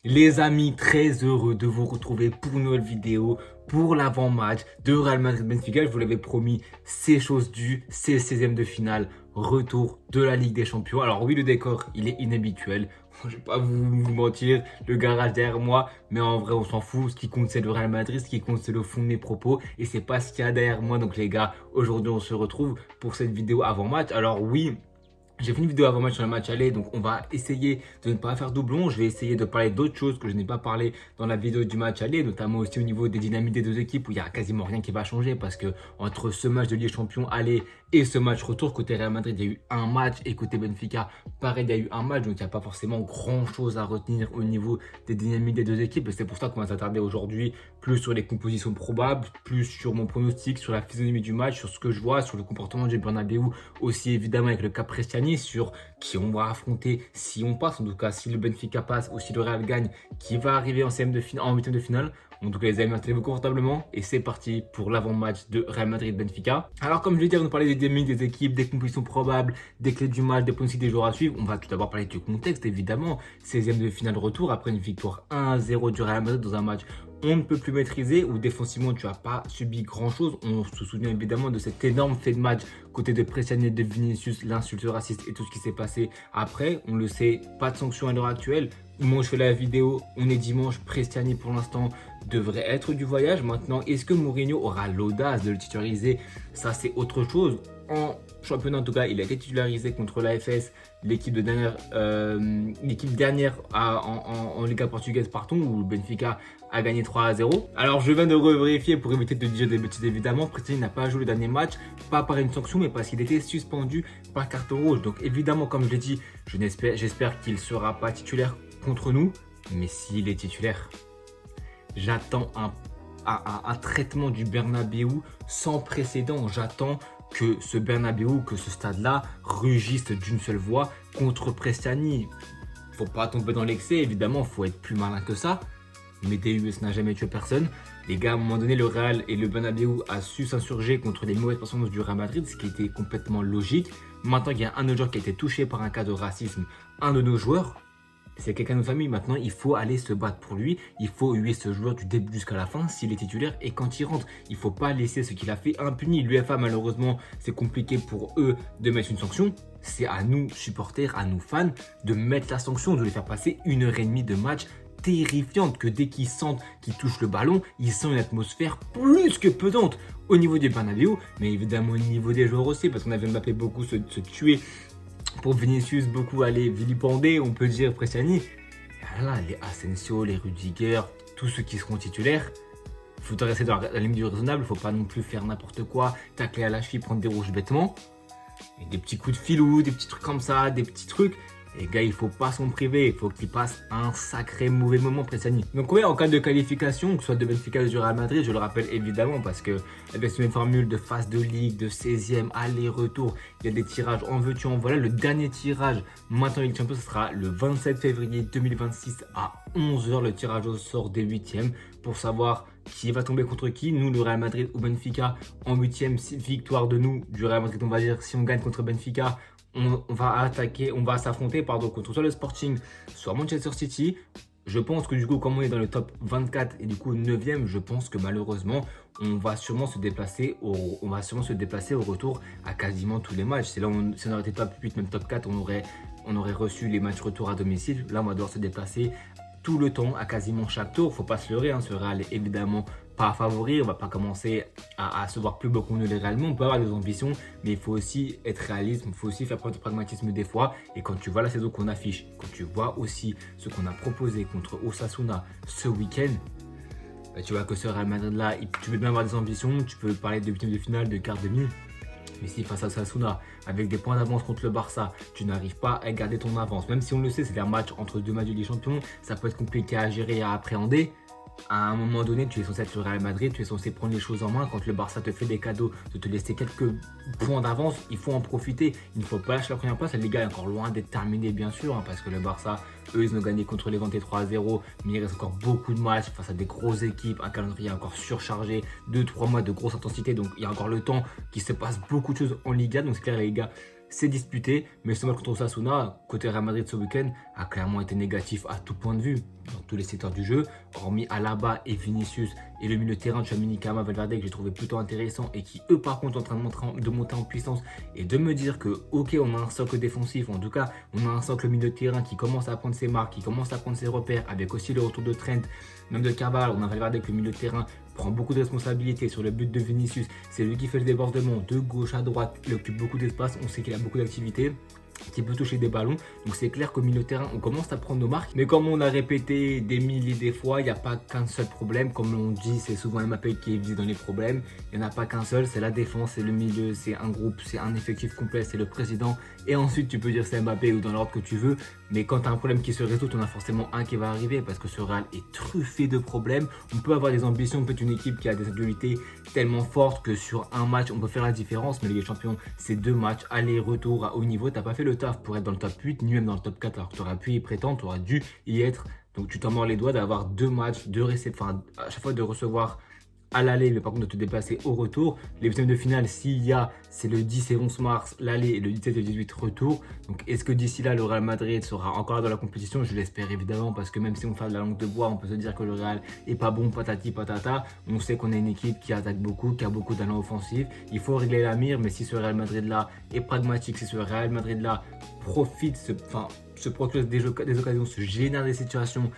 Les amis, très heureux de vous retrouver pour une nouvelle vidéo, pour l'avant-match de Real Madrid-Benfica. Je vous l'avais promis, c'est chose due, c'est le 16e de finale, retour de la Ligue des Champions. Alors oui, le décor, il est inhabituel. Je vais pas vous mentir, le garage derrière moi, mais en vrai, on s'en fout. Ce qui compte, c'est le Real Madrid, ce qui compte, c'est le fond de mes propos, et c'est pas ce qu'il y a derrière moi. Donc les gars, aujourd'hui, on se retrouve pour cette vidéo avant-match. Alors oui, j'ai fait une vidéo avant match sur le match aller, donc on va essayer de ne pas faire doublon. Je vais essayer de parler d'autres choses que je n'ai pas parlé dans la vidéo du match aller, notamment aussi au niveau des dynamiques des deux équipes où il n'y a quasiment rien qui va changer parce que entre ce match de Ligue des Champions aller et ce match retour, côté Real Madrid, il y a eu un match et côté Benfica, pareil, il y a eu un match, donc il n'y a pas forcément grand chose à retenir au niveau des dynamiques des deux équipes. Et c'est pour ça qu'on va s'attarder aujourd'hui plus sur les compositions probables, plus sur mon pronostic, sur la physionomie du match, sur ce que je vois, sur le comportement du Bernabéu, aussi évidemment avec le cas Cristiani, sur qui on va affronter si on passe, en tout cas si le Benfica passe ou si le Real gagne, qui va arriver en huitième de finale. En tout cas les amis, installez-vous confortablement et c'est parti pour l'avant-match de Real Madrid-Benfica. Alors comme je l'ai dit, on va parler des dynamiques des équipes, des compositions probables, des clés du match, des pronostics des joueurs à suivre. On va tout d'abord parler du contexte évidemment, 16e de finale retour après une victoire 1-0 du Real Madrid dans un match on ne peut plus maîtriser, où défensivement tu n'as pas subi grand chose. On se souvient évidemment de cet énorme fait de match côté de Prestiani et de Vinicius, l'insulte raciste et tout ce qui s'est passé après. On le sait, pas de sanction à l'heure actuelle. Moi je fais la vidéo, on est dimanche, Prestiani pour l'instant devrait être du voyage. Maintenant, est-ce que Mourinho aura l'audace de le titulariser? Ça c'est autre chose. En championnat en tout cas, il a été titularisé contre l'AFS, l'équipe dernière en Liga portugaise partons, où le Benfica a gagné 3-0. Alors je viens de revérifier pour éviter de dire des bêtises évidemment. Prestiani n'a pas joué le dernier match, pas par une sanction, mais parce qu'il était suspendu par carton rouge. Donc évidemment, comme je l'ai dit, j'espère qu'il ne sera pas titulaire contre nous. Mais s'il est titulaire, j'attends un traitement du Bernabéu sans précédent. J'attends que ce Bernabéu, que ce stade-là rugisse d'une seule voix contre Prestiani. Faut pas tomber dans l'excès, évidemment, faut être plus malin que ça. Mais DUS n'a jamais tué personne. Les gars, à un moment donné, le Real et le Bernabéu a su s'insurger contre les mauvaises performances du Real Madrid, ce qui était complètement logique. Maintenant, il y a un autre joueur qui a été touché par un cas de racisme, un de nos joueurs. C'est quelqu'un de notre famille. Maintenant, il faut aller se battre pour lui. Il faut huer ce joueur du début jusqu'à la fin s'il est titulaire et quand il rentre. Il ne faut pas laisser ce qu'il a fait impuni. L'UEFA, malheureusement, c'est compliqué pour eux de mettre une sanction. C'est à nous, supporters, à nous, fans, de mettre la sanction, de les faire passer 1h30 de match terrifiante, que dès qu'ils sentent qu'ils touchent le ballon, ils sentent une atmosphère plus que pesante au niveau du Bernabéu, mais évidemment au niveau des joueurs aussi, parce qu'on a vu Mbappé beaucoup se tuer pour Vinicius, beaucoup aller vilipender, on peut dire Prestiani. Là, les Asensio, les Rudiger, tous ceux qui seront titulaires, il faudra rester dans la limite du raisonnable, il ne faut pas non plus faire n'importe quoi, tacler à la cheville, prendre des rouges bêtement. Et des petits coups de filou, des petits trucs comme ça, des petits trucs. Les gars, il faut pas s'en priver, il faut qu'il passe un sacré mauvais moment, Prestiani. Donc oui, en cas de qualification, que ce soit de Benfica ou du Real Madrid, je le rappelle évidemment parce que avec cette même formule de phase de ligue, de 16e, aller-retour, il y a des tirages en veux-tu en voilà. Le dernier tirage maintenant Ligue Champions, ce sera le 27 février 2026 à 11h, le tirage au sort des 8e pour savoir qui va tomber contre qui. Nous, le Real Madrid ou Benfica, en 8e, victoire de nous, du Real Madrid, on va dire, si on gagne contre Benfica, on va s'affronter contre soit le Sporting, soit Manchester City. Je pense que du coup, comme on est dans le top 24 et du coup 9e, je pense que malheureusement, on va sûrement se déplacer au retour à quasiment tous les matchs. C'est là où si on aurait été top 8, même top 4, on aurait reçu les matchs retour à domicile. Là, on va devoir se déplacer tout le temps, à quasiment chaque tour. Faut pas se leurrer, ce Real est évidemment pas favori. On va pas commencer à se voir plus beau qu'on ne l'est réellement. On peut avoir des ambitions, mais il faut aussi être réaliste. Il faut aussi faire preuve de pragmatisme des fois. Et quand tu vois la saison qu'on affiche, quand tu vois aussi ce qu'on a proposé contre Osasuna ce week-end, bah, tu vois que ce Real Madrid là, tu peux bien avoir des ambitions. Tu peux parler de huitième de finale, de quart demi. Mais si face à Osasuna, avec des points d'avance contre le Barça, tu n'arrives pas à garder ton avance, même si on le sait, c'est un match entre deux matchs de Ligue des Champions, ça peut être compliqué à gérer et à appréhender. À un moment donné, tu es censé être le Real Madrid, tu es censé prendre les choses en main. Quand le Barça te fait des cadeaux, de te laisser quelques points d'avance, il faut en profiter. Il ne faut pas lâcher la première place. La Liga est encore loin d'être terminée, bien sûr, parce que le Barça, eux, ils ont gagné contre les Levante 3-0, mais il reste encore beaucoup de matchs face à des grosses équipes, un calendrier encore surchargé, 2-3 mois de grosse intensité. Donc, il y a encore le temps qu'il se passe beaucoup de choses en Liga. Donc, c'est clair, les gars, c'est disputé, mais ce match contre Osasuna, côté Real Madrid ce week-end, a clairement été négatif à tout point de vue, dans tous les secteurs du jeu, hormis Alaba et Vinicius et le milieu de terrain de Tchouaméni, Kama, Valverde que j'ai trouvé plutôt intéressant et qui eux par contre sont en train de monter en puissance et de me dire que ok on a un socle défensif, en tout cas on a un socle milieu de terrain qui commence à prendre ses marques, qui commence à prendre ses repères avec aussi le retour de Trent, même de Carvalho, on a Valverde que le milieu de terrain prend beaucoup de responsabilités sur le but de Vinicius, c'est lui qui fait le débordement de gauche à droite, il occupe beaucoup d'espace, on sait qu'il a beaucoup d'activité, qui peut toucher des ballons, donc c'est clair qu'au milieu de terrain on commence à prendre nos marques, mais comme on a répété des milliers des fois, il n'y a pas qu'un seul problème, comme on dit c'est souvent Mbappé qui est visé dans les problèmes, il n'y en a pas qu'un seul, c'est la défense, c'est le milieu, c'est un groupe, c'est un effectif complet, c'est le président, et ensuite tu peux dire c'est Mbappé ou dans l'ordre que tu veux, mais quand tu as un problème qui se résout, on a forcément un qui va arriver, parce que ce Real est truffé de problèmes, on peut avoir des ambitions, peut-être une équipe qui a des individualités tellement fortes que sur un match on peut faire la différence, mais les champions c'est 2 matchs, aller-retour à haut niveau, t'as pas fait le taf pour être dans le top 8, ni même dans le top 4, alors que tu aurais pu y prétendre, tu aurais dû y être. Donc tu t'en mords les doigts d'avoir 2 matchs, 2 réceptions, enfin à chaque fois de recevoir à l'aller, mais par contre de te déplacer au retour. Les huitièmes de finale, s'il y a, c'est le 10 et 11 mars, l'aller et le 17 et le 18 retour. Donc est-ce que d'ici là, le Real Madrid sera encore là dans la compétition? Je l'espère évidemment, parce que même si on fait de la langue de bois, on peut se dire que le Real est pas bon, patati patata. On sait qu'on est une équipe qui attaque beaucoup, qui a beaucoup d'allant offensif. Il faut régler la mire, mais si ce Real Madrid là est pragmatique, si ce Real Madrid là profite, se procure des occasions, se génère des situations,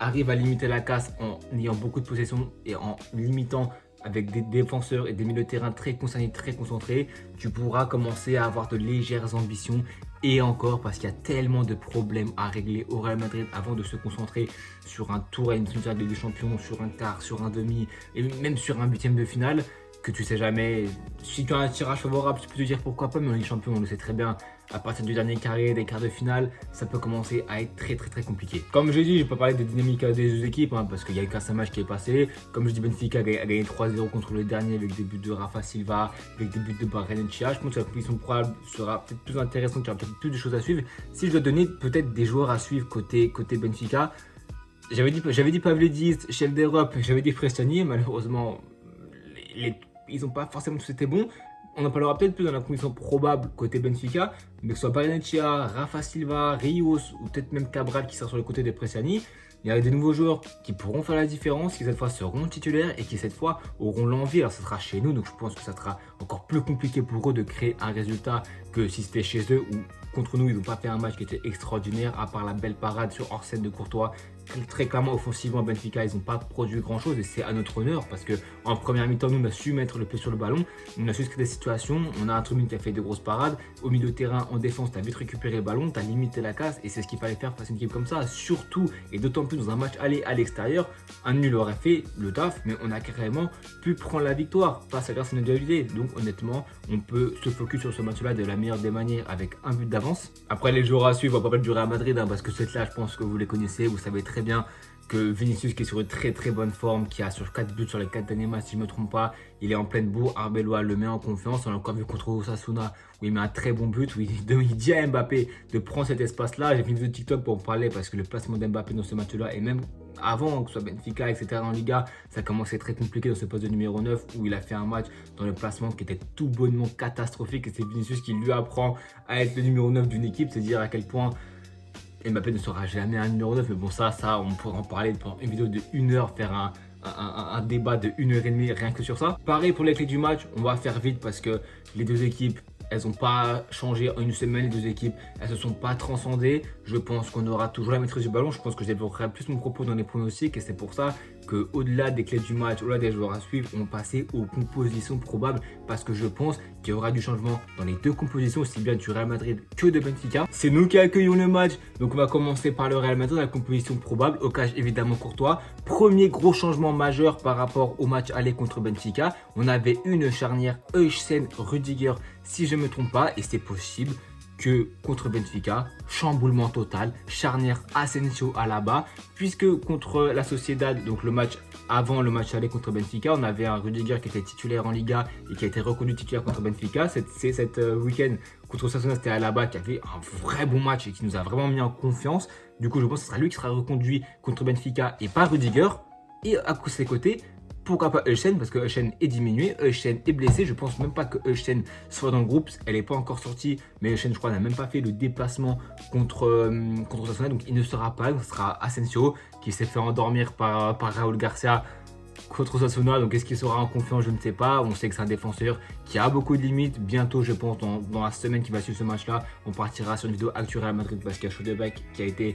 arrive à limiter la casse en ayant beaucoup de possession et en limitant avec des défenseurs et des milieux de terrain très concernés, très concentrés, tu pourras commencer à avoir de légères ambitions. Et encore, parce qu'il y a tellement de problèmes à régler au Real Madrid avant de se concentrer sur un tour à une finale de Ligue des Champions, sur un quart, sur un demi et même sur un huitième de finale, que tu sais jamais. Si tu as un tirage favorable, tu peux te dire pourquoi pas, mais en Ligue des Champions, on le sait très bien, à partir du dernier carré, des quarts de finale, ça peut commencer à être très compliqué. Comme je dis, je peux parler de dynamique des deux équipes, parce qu'il y a eu qu'un match qui est passé. Comme je dis, Benfica a gagné 3-0 contre le dernier avec des buts de Rafa Silva, avec des buts de Barrenetxea. Je pense que la compétition probable sera peut-être plus intéressante, il y aura peut-être plus de choses à suivre. Si je dois donner peut-être des joueurs à suivre côté Benfica, j'avais dit Pavlidis, chef d'Europe, j'avais dit Frestiani, malheureusement, ils n'ont pas forcément tous été bons. On en parlera peut-être plus dans la condition probable côté Benfica, mais que ce soit Barrenetxea, Rafa Silva, Rios ou peut-être même Cabral qui sera sur le côté de Frestiani, il y a des nouveaux joueurs qui pourront faire la différence, qui cette fois seront titulaires et qui cette fois auront l'envie. Alors ça sera chez nous, donc je pense que ça sera encore plus compliqué pour eux de créer un résultat que si c'était chez eux ou contre nous, ils n'ont pas fait un match qui était extraordinaire, à part la belle parade sur hors-scène de Courtois. Très clairement, offensivement, Benfica, ils n'ont pas produit grand-chose et c'est à notre honneur parce qu'en première mi-temps, nous, on a su mettre le pied sur le ballon, on a su se créer des situations, on a un Tribune qui a fait de grosses parades, au milieu de terrain, en défense, tu as vite récupéré le ballon, tu as limité la casse et c'est ce qu'il fallait faire face à une équipe comme ça, surtout et d'autant plus dans un match aller à l'extérieur, un nul aurait fait le taf, mais on a carrément pu prendre la victoire face à grâce à notre dualité. Donc honnêtement, on peut se focus sur ce match-là de la meilleure des manières avec un but d'avance. Après les joueurs à suivre, on va pas parler du Real Madrid parce que cette là, je pense que vous les connaissez, vous savez très bien que Vinicius qui est sur une très bonne forme, qui a sur 4 buts sur les 4 derniers matchs, si je ne me trompe pas, il est en pleine bourre. Arbeloa le met en confiance. On l'a encore vu contre Osasuna où il met un très bon but, où il dit à Mbappé de prendre cet espace-là. J'ai fait une vidéo de TikTok pour en parler parce que le placement d'Mbappé dans ce match-là, et même avant que ce soit Benfica, etc. en Liga, ça commençait très compliqué dans ce poste de numéro 9 où il a fait un match dans le placement qui était tout bonnement catastrophique. Et c'est Vinicius qui lui apprend à être le numéro 9 d'une équipe, c'est dire à quel point Mbappé ne sera jamais un numéro 9, mais bon ça on pourra en parler pendant une vidéo de 1 heure, faire un débat de 1h30 rien que sur ça. Pareil pour les clés du match, on va faire vite parce que les deux équipes, elles n'ont pas changé en une semaine, les deux équipes, elles ne se sont pas transcendées. Je pense qu'on aura toujours la maîtrise du ballon, je pense que je développerai plus mon propos dans les pronostics et c'est pour ça qu'au-delà des clés du match, au-delà des joueurs à suivre, on va passer aux compositions probables parce que je pense qu'il y aura du changement dans les deux compositions, aussi bien du Real Madrid que de Benfica. C'est nous qui accueillons le match, donc on va commencer par le Real Madrid, la composition probable, au cage évidemment Courtois. Premier gros changement majeur par rapport au match aller contre Benfica, on avait une charnière Huijsen-Rudiger si je ne me trompe pas, et c'est possible que contre Benfica, chamboulement total, charnière Asensio-Alaba, puisque contre la Sociedad, donc le match avant le match aller contre Benfica, on avait un Rudiger qui était titulaire en Liga et qui a été reconnu titulaire contre Benfica. Cette week-end contre Osasuna, c'était Alaba qui avait un vrai bon match et qui nous a vraiment mis en confiance. Du coup, je pense que ce sera lui qui sera reconduit contre Benfica et pas Rudiger. Et à ses côtés, Pourquoi pas Euchen? Parce que Euchen est diminué, Euchen est blessé. Je pense même pas que Euchen soit dans le groupe. Elle n'est pas encore sortie, mais Euchen, je crois, n'a même pas fait le déplacement contre Osasuna. Donc il ne sera pas. Ce sera Asensio qui s'est fait endormir par Raúl Garcia contre Osasuna. Donc est-ce qu'il sera en confiance? Je ne sais pas. On sait que c'est un défenseur qui a beaucoup de limites. Bientôt, je pense, dans la semaine qui va suivre ce match-là, on partira sur une vidéo actuelle à Madrid parce qu'il y a Chodebeck qui a été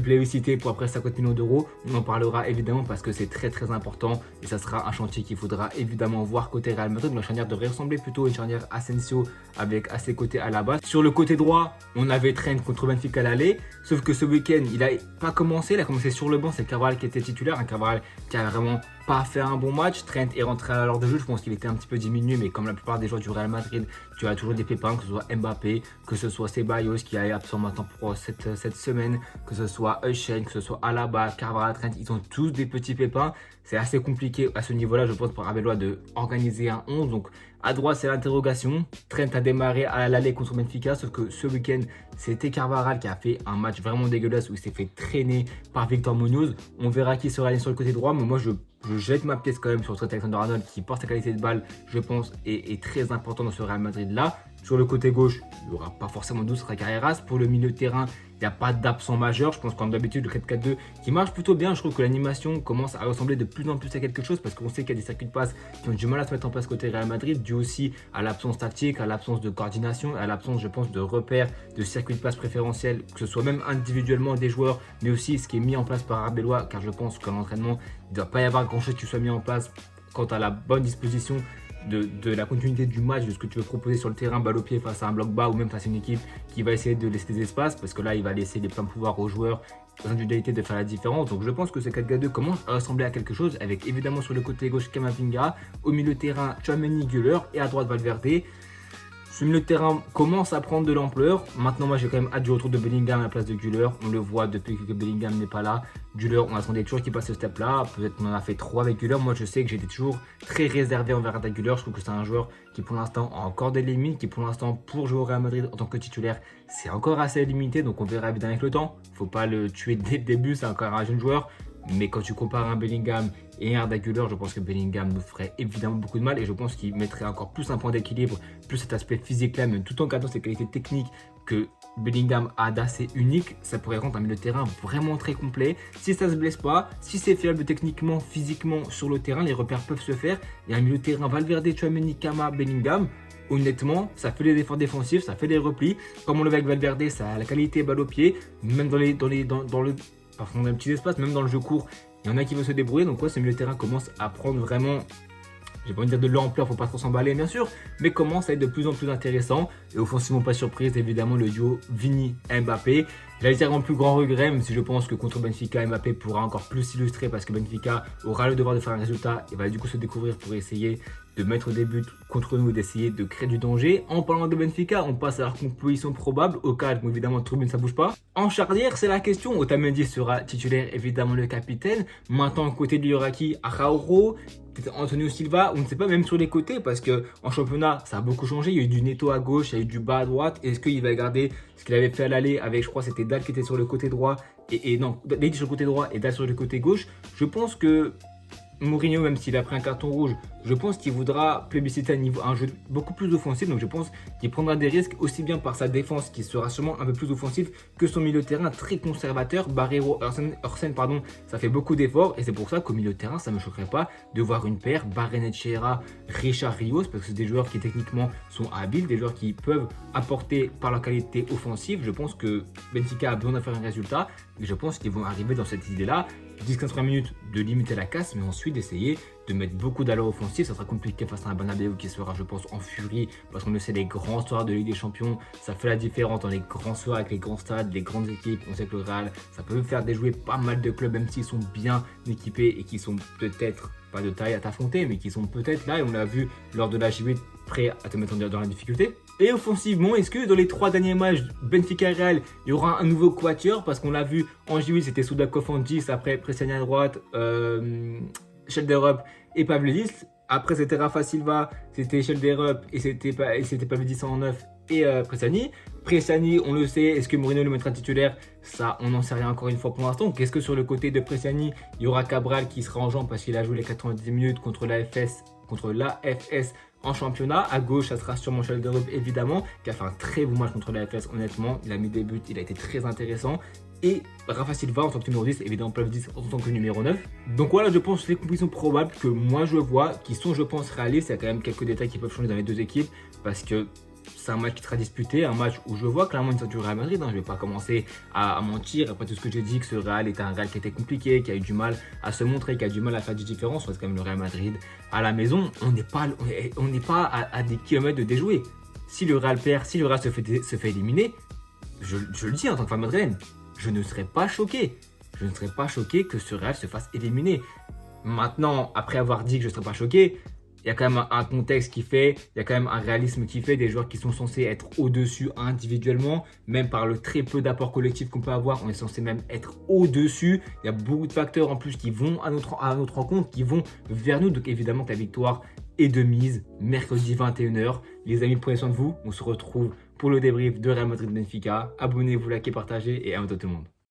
plébiscité pour après 50 millions d'euros. On en parlera évidemment parce que c'est très très important et ça sera un chantier qu'il faudra évidemment voir côté Real Madrid. La charnière devrait ressembler plutôt à une charnière Asensio avec à ses côtés Alaba. Sur le côté droit, on avait Trent contre Benfica à l'aller, sauf que ce week-end, il n'a pas commencé. Il a commencé sur le banc, c'est Carvajal qui était titulaire. Un Carvajal qui a vraiment pas fait un bon match. Trent est rentré à l'heure de jeu. Je pense qu'il était un petit peu diminué, mais comme la plupart des joueurs du Real Madrid, tu as toujours des pépins, que ce soit Mbappé, que ce soit Ceballos qui est absent maintenant pour cette semaine, que ce soit Euchen, que ce soit Alaba, Carvajal, Trent, ils ont tous des petits pépins. C'est assez compliqué à ce niveau-là, je pense, pour Arbeloa de organiser un 11. Donc à droite, c'est l'interrogation. Trent a démarré à l'aller contre Benfica, sauf que ce week-end, c'était Carvajal qui a fait un match vraiment dégueulasse où il s'est fait traîner par Victor Munoz. On verra qui sera allé sur le côté droit, mais moi je jette ma pièce quand même sur Trent Alexander-Arnold qui, par sa qualité de balle, je pense, est très important dans ce Real Madrid-là. Sur le côté gauche, il n'y aura pas forcément d'où sera Carreras. Pour le milieu de terrain, il n'y a pas d'absent majeur. Je pense comme d'habitude, le 4-4-2 qui marche plutôt bien. Je trouve que l'animation commence à ressembler de plus en plus à quelque chose parce qu'on sait qu'il y a des circuits de passe qui ont du mal à se mettre en place côté Real Madrid, dû aussi à l'absence tactique, à l'absence de coordination, à l'absence, je pense, de repères, de circuits de passe préférentiels, que ce soit même individuellement des joueurs, mais aussi ce qui est mis en place par Arbeloa, car je pense qu'à l'entraînement, il ne doit pas y avoir grand-chose qui soit mis en place quant à la bonne disposition de la continuité du match, de ce que tu veux proposer sur le terrain, balle au pied face à un bloc bas ou même face à une équipe qui va essayer de laisser des espaces, parce que là il va laisser les pleins pouvoirs aux joueurs, aux individualités de faire la différence. Donc je pense que ce 4-4-2 commence à ressembler à quelque chose, avec évidemment sur le côté gauche Camavinga, au milieu de terrain Tchouaméni, Güler et à droite Valverde. Ce milieu de terrain commence à prendre de l'ampleur. Maintenant, moi, j'ai quand même hâte du retour de Bellingham à la place de Güler. On le voit depuis que Bellingham n'est pas là. Güler, on attendait toujours qu'il passe ce step-là. Peut-être qu'on en a fait 3 avec Güler. Moi, je sais que j'étais toujours très réservé envers Arda Güler. Je trouve que c'est un joueur qui, pour l'instant, a encore des limites. Qui, pour l'instant, pour jouer au Real Madrid en tant que titulaire, c'est encore assez limité. Donc, on verra évidemment avec le temps. Il ne faut pas le tuer dès le début. C'est encore un jeune joueur. Mais quand tu compares un Bellingham et un Arda Güler, je pense que Bellingham nous ferait évidemment beaucoup de mal et je pense qu'il mettrait encore plus un point d'équilibre, plus cet aspect physique là, même tout en gardant ses qualités techniques que Bellingham a d'assez unique. Ça pourrait rendre un milieu de terrain vraiment très complet. Si ça se blesse pas, si c'est fiable techniquement, physiquement sur le terrain, les repères peuvent se faire. Il y a un milieu de terrain Valverde, Tchouaméni, Kama, Bellingham. Honnêtement, ça fait des efforts défensifs, ça fait des replis. Comme on le voit avec Valverde, ça a la qualité balle au pied, même dans le parfois on a un petit espace, même dans le jeu court, il y en a qui veulent se débrouiller. Donc, ce milieu de terrain commence à prendre vraiment, j'ai pas envie de dire de l'ampleur, faut pas trop s'emballer, bien sûr, mais commence à être de plus en plus intéressant. Et offensivement, pas surprise, évidemment, le duo Vini-Mbappé. J'allais dire en plus grand regret, même si je pense que contre Benfica, Mbappé pourra encore plus s'illustrer parce que Benfica aura le devoir de faire un résultat et va du coup se découvrir pour essayer de mettre des buts contre nous, d'essayer de créer du danger. En parlant de Benfica, on passe à leur composition probable. Au cas où évidemment Tribune ça bouge pas. En charnière, c'est la question. Otamendi sera titulaire, évidemment le capitaine. Maintenant, côté de Lioraki, Araújo, peut-être Antonio Silva, on ne sait pas même sur les côtés parce que en championnat ça a beaucoup changé. Il y a eu du Neto à gauche, il y a eu du bas à droite. Est-ce qu'il va garder ce qu'il avait fait à l'aller avec, je crois, c'était Dal qui était sur le côté droit et non, Dal sur le côté droit et Dal sur le côté gauche. Je pense que Mourinho, même s'il a pris un carton rouge, je pense qu'il voudra plébisciter un jeu beaucoup plus offensif. Donc je pense qu'il prendra des risques aussi bien par sa défense qui sera sûrement un peu plus offensif que son milieu de terrain très conservateur. Barreiro, Orsène, pardon, ça fait beaucoup d'efforts et c'est pour ça qu'au milieu de terrain, ça ne me choquerait pas de voir une paire Barrenetxeira, Richard Rios, parce que c'est des joueurs qui techniquement sont habiles, des joueurs qui peuvent apporter par leur qualité offensive. Je pense que Benfica a besoin de faire un résultat et je pense qu'ils vont arriver dans cette idée-là. 10-15 minutes de limiter la casse, mais ensuite d'essayer de mettre beaucoup d'allure offensive. Ça sera compliqué face à un Bernabéu qui sera, je pense, en furie parce qu'on le sait, les grands soirs de Ligue des Champions, ça fait la différence dans les grands soirs avec les grands stades, les grandes équipes. On sait que le Real, ça peut faire déjouer pas mal de clubs, même s'ils sont bien équipés et qui sont peut-être pas de taille à t'affronter, mais qui sont peut-être là, et on l'a vu lors de la J8, prêts à te mettre dans la difficulté. Et offensivement, est-ce que dans les 3 derniers matchs Benfica Real, il y aura un nouveau quatuor? Parce qu'on l'a vu en J8, c'était Soudakov en 10, après Pressani à droite, Schelderup et Pavlidis. Après, c'était Rafa Silva, c'était Schelderup et c'était Pavlidis en 9 et Pressani. Pressani, on le sait, est-ce que Mourinho le mettra titulaire? Ça, on n'en sait rien encore une fois pour l'instant. Qu'est-ce que sur le côté de Pressani, il y aura Cabral qui sera en jambes parce qu'il a joué les 90 minutes contre l'AFS en championnat. À gauche, ça sera sûrement Chaldereup, évidemment, qui a fait un très bon match contre l'AFS, honnêtement. Il a mis des buts, il a été très intéressant. Et Rafa Silva en tant que numéro 10, évidemment Paul 10 en tant que numéro 9. Donc voilà, je pense les compositions probables que moi je vois, qui sont je pense réalistes. Il y a quand même quelques détails qui peuvent changer dans les deux équipes parce que c'est un match qui sera disputé, un match où je vois clairement une sorte du Real Madrid. Je ne vais pas commencer à mentir après tout ce que j'ai dit, que ce Real était un Real qui était compliqué, qui a eu du mal à se montrer, qui a du mal à faire des différences. C'est quand même le Real Madrid à la maison. On n'est pas à des kilomètres de déjouer. Si le Real perd, si le Real se fait éliminer, je le dis en tant que fan madrilène, je ne serais pas choqué. Je ne serais pas choqué que ce Real se fasse éliminer. Maintenant, après avoir dit que je ne serais pas choqué, il y a quand même un contexte qui fait, il y a quand même un réalisme qui fait, des joueurs qui sont censés être au-dessus individuellement, même par le très peu d'apport collectif qu'on peut avoir, on est censé même être au-dessus. Il y a beaucoup de facteurs en plus qui vont à notre rencontre, qui vont vers nous. Donc évidemment que la victoire est de mise, mercredi 21h. Les amis, prenez soin de vous. On se retrouve pour le débrief de Real Madrid Benfica. Abonnez-vous, likez, partagez et à bientôt tout le monde.